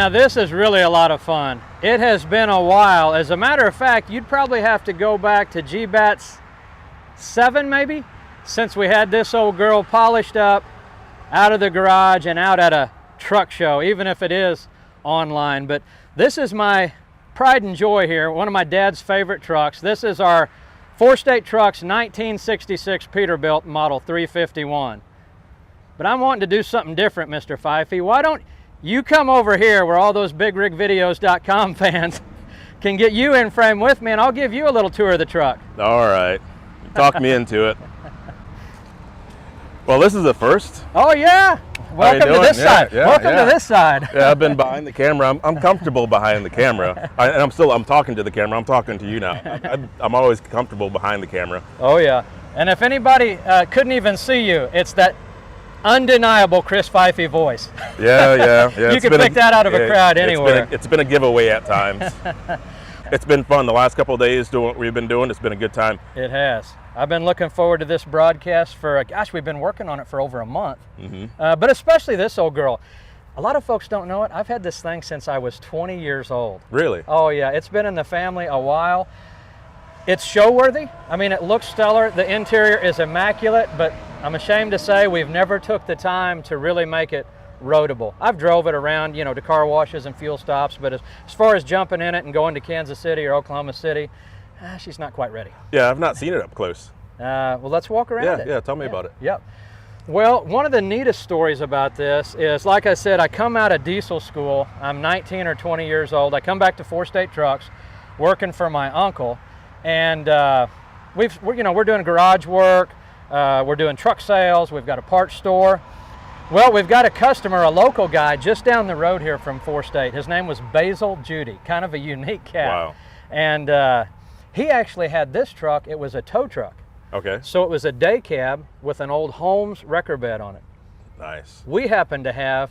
Now this is really a lot of fun. It has been a while. As a matter of fact, you'd probably have to go back to GBATS 7 maybe, since we had this old girl polished up out of the garage and out at a truck show, even if it is online. But this is my pride and joy here, one of my dad's favorite trucks. This is our Four State Trucks 1966 Peterbilt model 351. But I'm wanting to do something different, Mr. Fiffie. Why don't you come over here where all those bigrigvideos.com fans can get you in frame with me, and I'll give you a little tour of the truck. All right. Talk me into it. Well, this is the first. Oh, yeah. Welcome to this side. Welcome to this side. Yeah, I've been behind the camera. I'm comfortable behind the camera. I'm talking to the camera. I'm talking to you now. I'm always comfortable behind the camera. Oh, yeah. And if anybody couldn't even see you, it's that undeniable Chris Fiffie voice. Yeah. You can pick that out of a crowd anywhere. It's been a giveaway at times. It's been fun. The last couple of days doing what we've been doing, it's been a good time. It has. I've been looking forward to this broadcast for, gosh, we've been working on it for over a month. But especially this old girl. A lot of folks don't know it. I've had this thing since I was 20 years old. Really? Oh, yeah. It's been in the family a while. It's show-worthy. I mean, it looks stellar. The interior is immaculate, but I'm ashamed to say we've never took the time to really make it roadable. I've drove it around, you know, to car washes and fuel stops, but as far as jumping in it and going to Kansas City or Oklahoma City, she's not quite ready. Yeah, I've not seen it up close. Well, let's walk around it. Yeah, tell me about it. Yep. Well, one of the neatest stories about this is, like I said, I come out of diesel school. I'm 19 or 20 years old. I come back to Four State Trucks, working for my uncle, and we're doing garage work. We're doing truck sales. We've got a parts store. Well, we've got a customer, a local guy, just down the road here from Four State. His name was Basil Judy, kind of a unique cat. Wow. And he actually had this truck. It was a tow truck. Okay. So it was a day cab with an old Holmes wrecker bed on it. Nice. We happened to have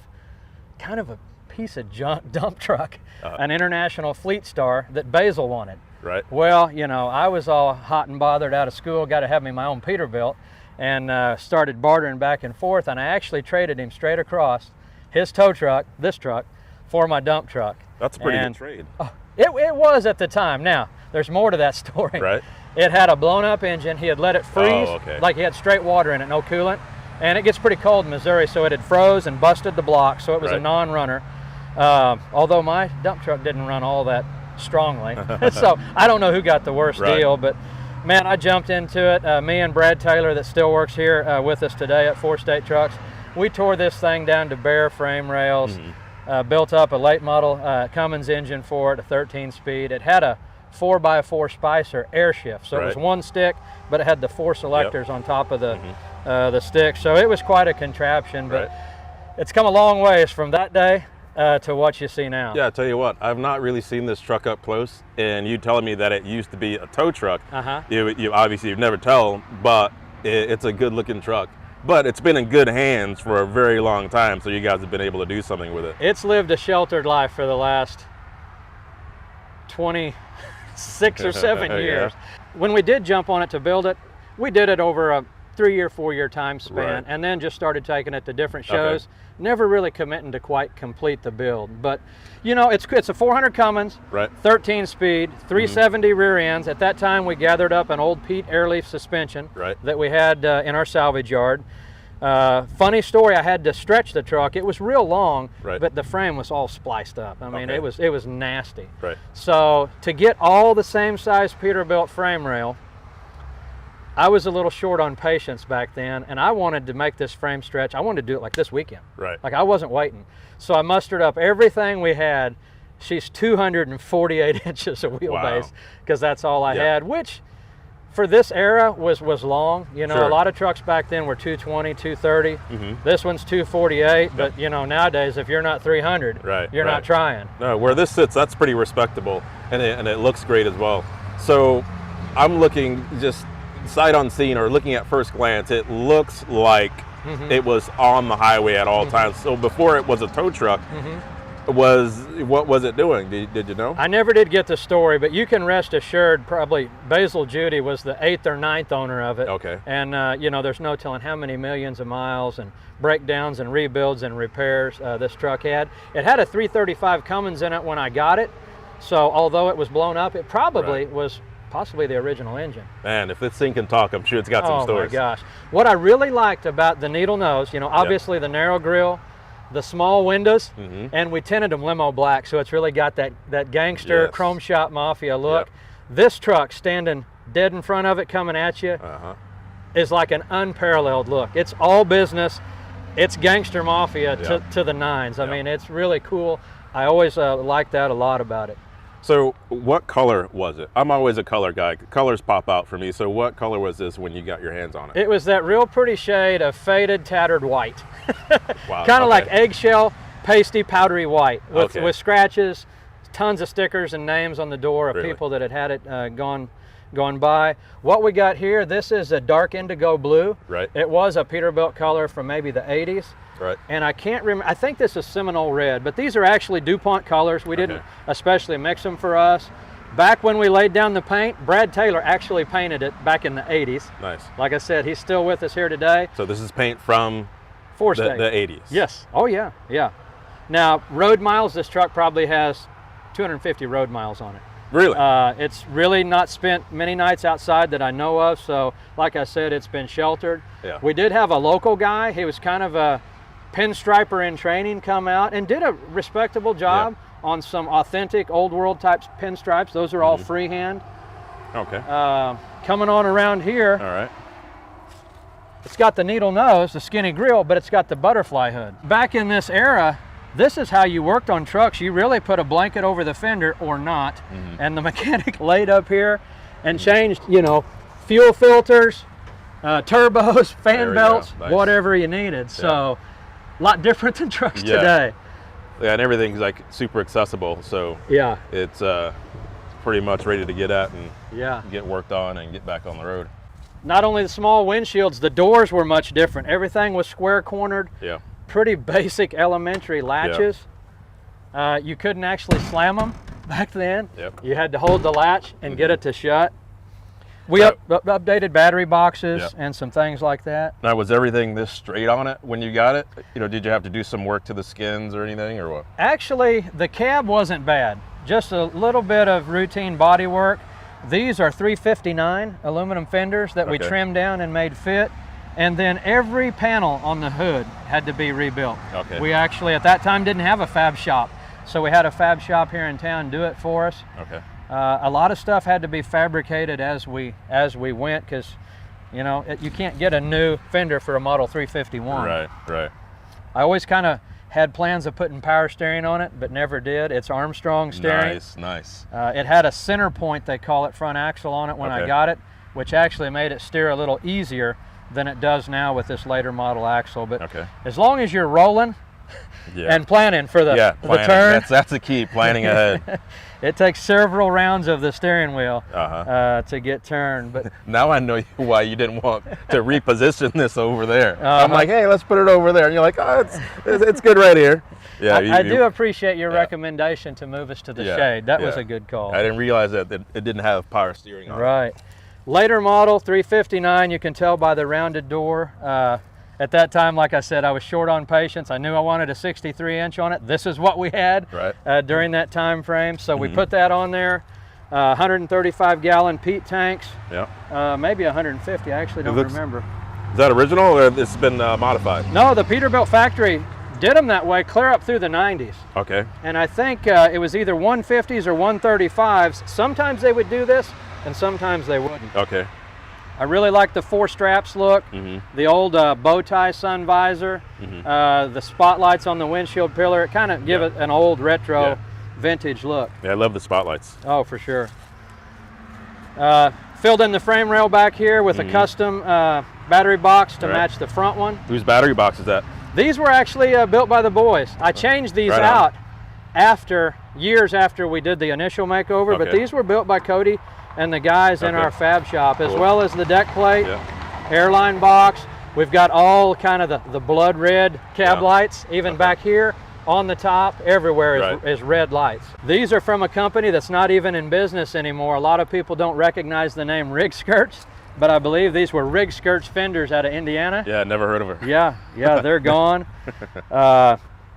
kind of a piece of junk dump truck, an International Fleet Star that Basil wanted. Right. Well, you know, I was all hot and bothered out of school, got to have me my own Peterbilt, and started bartering back and forth, and I actually traded him straight across his tow truck, this truck, for my dump truck. That's a pretty good trade. It was at the time. Now, there's more to that story. Right. It had a blown up engine. He had let it freeze, like he had straight water in it, no coolant, and it gets pretty cold in Missouri, so it had froze and busted the block, so it was a non-runner. Although my dump truck didn't run all that strongly. So I don't know who got the worst deal, but man, I jumped into it. Me and Brad Taylor, that still works here with us today at Four State Trucks, we tore this thing down to bare frame rails, built up a late model Cummins engine for it, a 13-speed. It had a 4x4 Spicer air shift, so it was one stick, but it had the 4 selectors on top of the stick, so it was quite a contraption. But it's come a long ways from that day to what you see now. Yeah, I tell you what, I've not really seen this truck up close, and you telling me that it used to be a tow truck, you obviously you've never tell, but it's a good looking truck. But it's been in good hands for a very long time, so you guys have been able to do something with it. It's lived a sheltered life for the last 26 or 7 years. When we did jump on it to build it, we did it over a 3-year, 4-year time span, and then just started taking it to different shows. Never really committing to quite complete the build. But, you know, it's a 400 Cummins, 13-speed, 370 rear ends. At that time, we gathered up an old Pete Airleaf suspension that we had in our salvage yard. Funny story, I had to stretch the truck. It was real long, but the frame was all spliced up. I mean, it was nasty. So to get all the same size Peterbilt frame rail, I was a little short on patience back then, and I wanted to make this frame stretch. I wanted to do it like this weekend. Like I wasn't waiting. So I mustered up everything we had. She's 248 inches of wheelbase, because that's all I had, which for this era was long. You know, a lot of trucks back then were 220, 230. This one's 248, but you know, nowadays if you're not 300, you're not trying. No, where this sits, that's pretty respectable, and it looks great as well. So I'm looking just sight unseen, or looking at first glance, it looks like it was on the highway at all times. So before it was a tow truck, what was it doing? Did you know? I never did get the story, but you can rest assured probably Basil Judy was the 8th or 9th owner of it. Okay. And you know, there's no telling how many millions of miles and breakdowns and rebuilds and repairs this truck had. It had a 335 Cummins in it when I got it, so although it was blown up, it probably was possibly the original engine. Man, if this thing can talk, I'm sure it's got some stories. Oh my gosh. What I really liked about the needle nose, you know, obviously the narrow grille, the small windows, and we tinted them limo black, so it's really got that gangster chrome shop Mafia look. This truck standing dead in front of it coming at you is like an unparalleled look. It's all business. It's gangster Mafia to the nines. I mean, it's really cool. I always like that a lot about it. So what color was it? I'm always a color guy. Colors pop out for me. So what color was this when you got your hands on it? It was that real pretty shade of faded, tattered white. Wow. Kind of like eggshell, pasty, powdery white with scratches, tons of stickers and names on the door of people that had it gone by. What we got here, this is a dark indigo blue. Right. It was a Peterbilt color from maybe the 80s. Right. And I can't remember, I think this is Seminole red, but these are actually DuPont colors. We didn't especially mix them for us. Back when we laid down the paint, Brad Taylor actually painted it back in the 80s. Nice. Like I said, he's still with us here today. So this is paint from the 80s? Yes. Oh yeah, yeah. Now, road miles, this truck probably has 250 road miles on it. Really? It's really not spent many nights outside that I know of, so like I said, it's been sheltered. Yeah. We did have a local guy, he was kind of a pinstriper in training, come out and did a respectable job on some authentic old world type pinstripes. Those are all freehand. Okay. Coming on around here. All right. It's got the needle nose, the skinny grille, but it's got the butterfly hood. Back in this era, this is how you worked on trucks. You really put a blanket over the fender or not, and the mechanic laid up here and changed, you know, fuel filters, turbos, fan belts, whatever you needed. So a lot different than trucks today. Yeah, and everything's like super accessible, so it's pretty much ready to get at and get worked on and get back on the road. Not only the small windshields, the doors were much different. Everything was square cornered. Yeah. Pretty basic elementary latches. You couldn't actually slam them back then. You had to hold the latch and get it to shut. We updated battery boxes and some things like that. Now, was everything this straight on it when you got it? You know, did you have to do some work to the skins or anything, or what? Actually, the cab wasn't bad. Just a little bit of routine body work. These are 359 aluminum fenders that we trimmed down and made fit. And then every panel on the hood had to be rebuilt. We actually, at that time, didn't have a fab shop. So we had a fab shop here in town do it for us. A lot of stuff had to be fabricated as we went, because, you know, you can't get a new fender for a Model 351. Right. I always kind of had plans of putting power steering on it, but never did. It's Armstrong steering. Nice. It had a center point, they call it, front axle on it when I got it, which actually made it steer a little easier than it does now with this later model axle. But as long as you're rolling and planning for the turn. That's the key, planning ahead. It takes several rounds of the steering wheel to get turned. But now I know why you didn't want to reposition this over there. I'm like, hey, let's put it over there. And you're like, oh, it's good right here. Yeah, I do appreciate your recommendation to move us to the shade. That was a good call. I didn't realize that it didn't have power steering on it. Right. Later model, 359, you can tell by the rounded door. At that time, like I said, I was short on patience. I knew I wanted a 63-inch on it. This is what we had during that time frame. So we put that on there. 135-gallon peat tanks. Maybe 150, I actually don't remember. Is that original, or it's been modified? No, the Peterbilt factory did them that way clear up through the 90s. And I think it was either 150s or 135s. Sometimes they would do this, and sometimes they wouldn't. I really like the 4 straps look, the old bow tie sun visor, the spotlights on the windshield pillar. It kind of give it an old retro vintage look. Yeah, I love the spotlights. Oh, for sure. Filled in the frame rail back here with a custom battery box to match the front one. Whose battery box is that? These were actually built by the boys. I changed these out years after we did the initial makeover, but these were built by Cody and the guys in our fab shop, as well as the deck plate, airline box. We've got all kind of the blood red cab lights, even back here, on the top, everywhere is red lights. These are from a company that's not even in business anymore. A lot of people don't recognize the name Rig Skirts, but I believe these were Rig Skirts fenders out of Indiana. Yeah, never heard of her. Yeah, they're gone.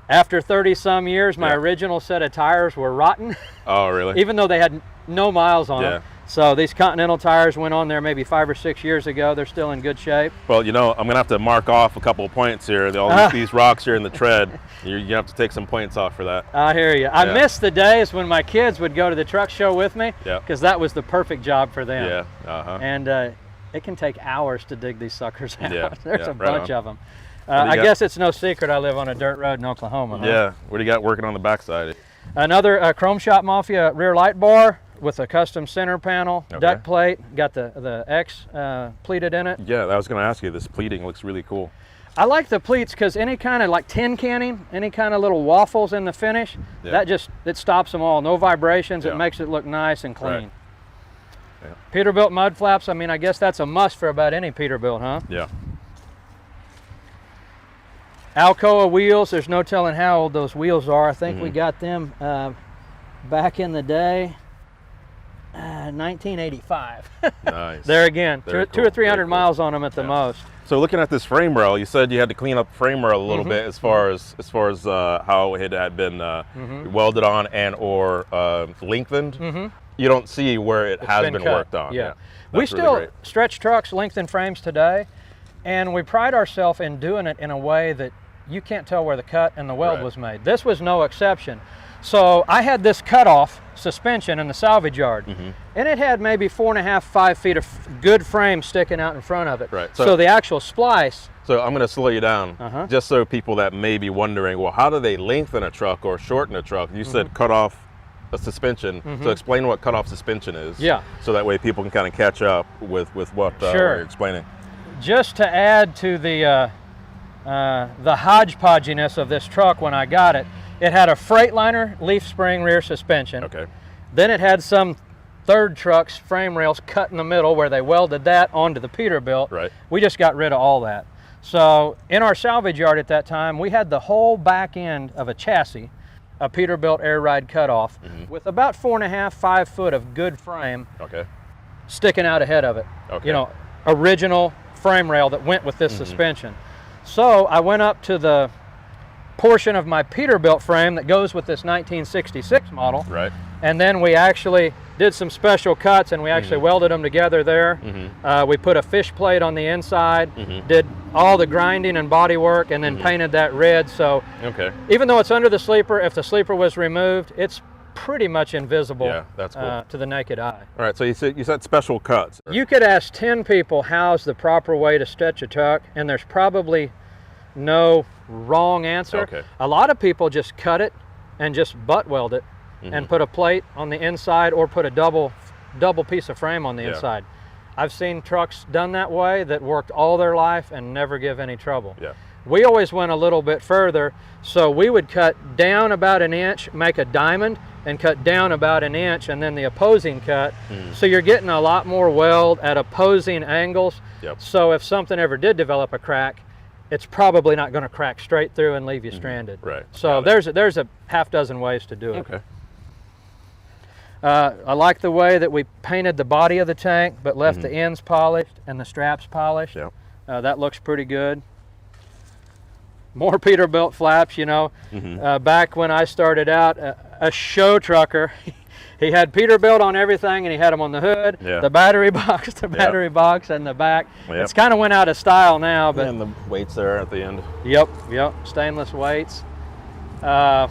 After 30 some years, my original set of tires were rotten. Oh, really? Even though they had no miles on them. So these Continental tires went on there maybe 5 or 6 years ago. They're still in good shape. Well, you know, I'm gonna have to mark off a couple of points here. These rocks here in the tread, you have to take some points off for that. I hear you. I miss the days when my kids would go to the truck show with me, because that was the perfect job for them. And it can take hours to dig these suckers out. There's a bunch of them. I guess it's no secret I live on a dirt road in Oklahoma. Huh? Yeah. What do you got working on the backside? Another Chrome Shop Mafia rear light bar with a custom center panel, deck plate, got the X pleated in it. Yeah, I was going to ask you, this pleating looks really cool. I like the pleats because any kind of like tin canning, any kind of little waffles in the finish, it stops them all. No vibrations, it makes it look nice and clean. Peterbilt mud flaps, I mean, I guess that's a must for about any Peterbilt, huh? Yeah. Alcoa wheels, there's no telling how old those wheels are. I think we got them back in the day. 1985. Nice. There again, two or 300 miles on them at the most. So looking at this frame rail, you said you had to clean up the frame rail a little bit as far as how it had been welded on and or lengthened. You don't see where it's has been worked on. Yeah. We still stretch trucks, lengthen frames today, and we pride ourselves in doing it in a way that you can't tell where the cut and the weld was made. This was no exception. So I had this cutoff suspension in the salvage yard, and it had maybe 4.5, 5 feet of good frame sticking out in front of it. So the actual splice. So I'm going to slow you down, just so people that may be wondering, well, how do they lengthen a truck or shorten a truck? You said cut off a suspension. So explain what cut off suspension is. So that way people can kind of catch up with what you're explaining. Just to add to the hodgepodginess of this truck when I got it, it had a Freightliner leaf spring rear suspension. Then it had some third truck's frame rails cut in the middle where they welded that onto the Peterbilt. We just got rid of all that. So in our salvage yard at that time, we had the whole back end of a chassis, a Peterbilt air ride cutoff, with about 4.5, 5 foot of good frame sticking out ahead of it. You know, original frame rail that went with this suspension. So I went up to the portion of my Peterbilt frame that goes with this 1966 model, and then we actually did some special cuts, and we actually welded them together there. We put a fish plate on the inside, did all the grinding and body work, and then painted that red. So even though it's under the sleeper, if the sleeper was removed, it's pretty much invisible to the naked eye. All right, so you said special cuts. You could ask 10 people how's the proper way to stretch a truck, and there's probably no wrong answer. A lot of people just cut it and just butt weld it and put a plate on the inside or put a double piece of frame on the inside. I've seen trucks done that way that worked all their life and never give any trouble. We always went a little bit further, so we would cut down about 1 inch, make a diamond, and cut down about 1 inch, and then the opposing cut. So you're getting a lot more weld at opposing angles. So if something ever did develop a crack, it's probably not going to crack straight through and leave you stranded. So there's a half dozen ways to do it. I like the way that we painted the body of the tank, but left the ends polished and the straps polished. That looks pretty good. More Peterbilt flaps, you know. Back when I started out, a show trucker, he had Peterbilt on everything, and he had them on the hood, the battery box, and the back. It's kind of went out of style now, but and the weights there at the end. Stainless weights. So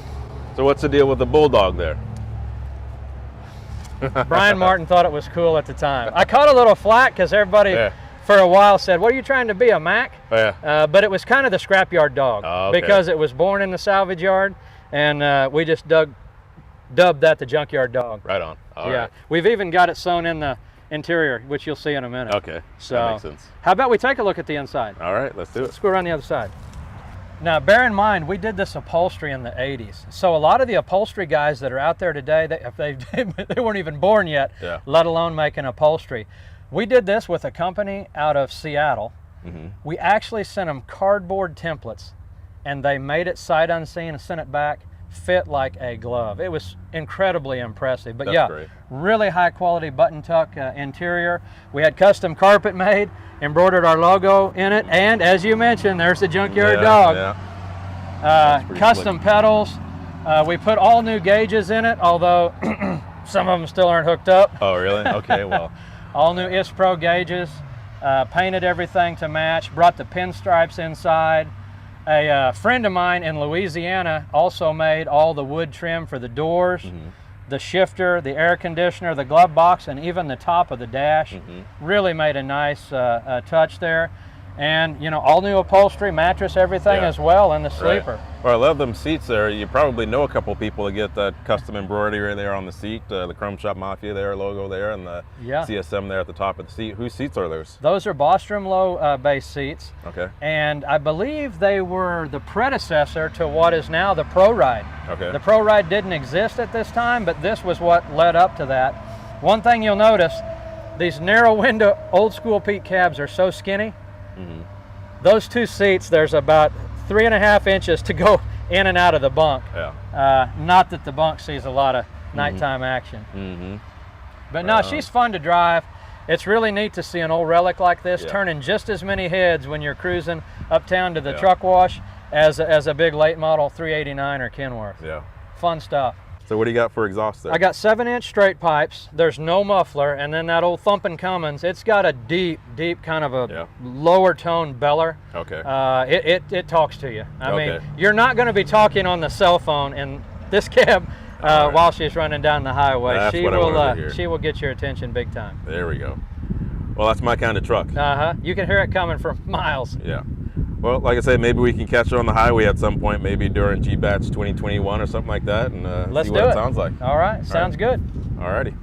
what's the deal with the Bulldog there? Bryan Martin thought it was cool at the time. I caught a little flack because everybody for a while said, "What are you trying to be, a Mac?" But it was kind of the scrapyard dog because it was born in the salvage yard, and we just dubbed that the junkyard dog. Right on. All right. We've even got it sewn in the interior, which you'll see in a minute. So that makes sense. How about we take a look at the inside? All right, let's do it. Let's go around the other side. Now, bear in mind, we did this upholstery in the 80s. So a lot of the upholstery guys that are out there today, they weren't even born yet, let alone making upholstery. We did this with a company out of Seattle. We actually sent them cardboard templates, and they made it sight unseen and sent it back. Fit like a glove. It was incredibly impressive. But That's great. Really high quality button tuck interior. We had custom carpet made, embroidered our logo in it, and as you mentioned, there's the junkyard dog. Custom pedals. We put all new gauges in it, although some of them still aren't hooked up. Oh, really? Okay, well. All new IS Pro gauges. Painted everything to match. Brought the pinstripes inside. A friend of mine in Louisiana also made all the wood trim for the doors, the shifter, the air conditioner, the glove box, and even the top of the dash. Really made a nice touch there. And, you know, all new upholstery, mattress, everything as well in the sleeper. Well, I love them seats there. You probably know a couple people that get that custom embroidery there on the seat, the Chrome Shop Mafia there, logo there, and the CSM there at the top of the seat. Whose seats are those? Those are Bossman low base seats. Okay. And I believe they were the predecessor to what is now the Pro Ride. Okay. The Pro Ride didn't exist at this time, but this was what led up to that. One thing you'll notice, these narrow window old school Pete cabs are so skinny. Those two seats, there's about 3.5 inches to go in and out of the bunk. Not that the bunk sees a lot of nighttime action. But no, she's fun to drive. It's really neat to see an old relic like this turning just as many heads when you're cruising uptown to the truck wash as a big late model 389 or Kenworth. Fun stuff. So what do you got for exhaust there? I got 7-inch straight pipes. There's no muffler, and then that old thumping Cummins. It's got a deep kind of a lower tone beller. Okay. It talks to you. I mean, you're not going to be talking on the cell phone in this cab while she's running down the highway. That's she will get your attention big time. There we go. Well, that's my kind of truck. You can hear it coming from miles. Yeah. Well, like I said, maybe we can catch her on the highway at some point, maybe during GBATS 2021 or something like that, and Let's see do what it. Sounds like. All right, sounds good. All righty.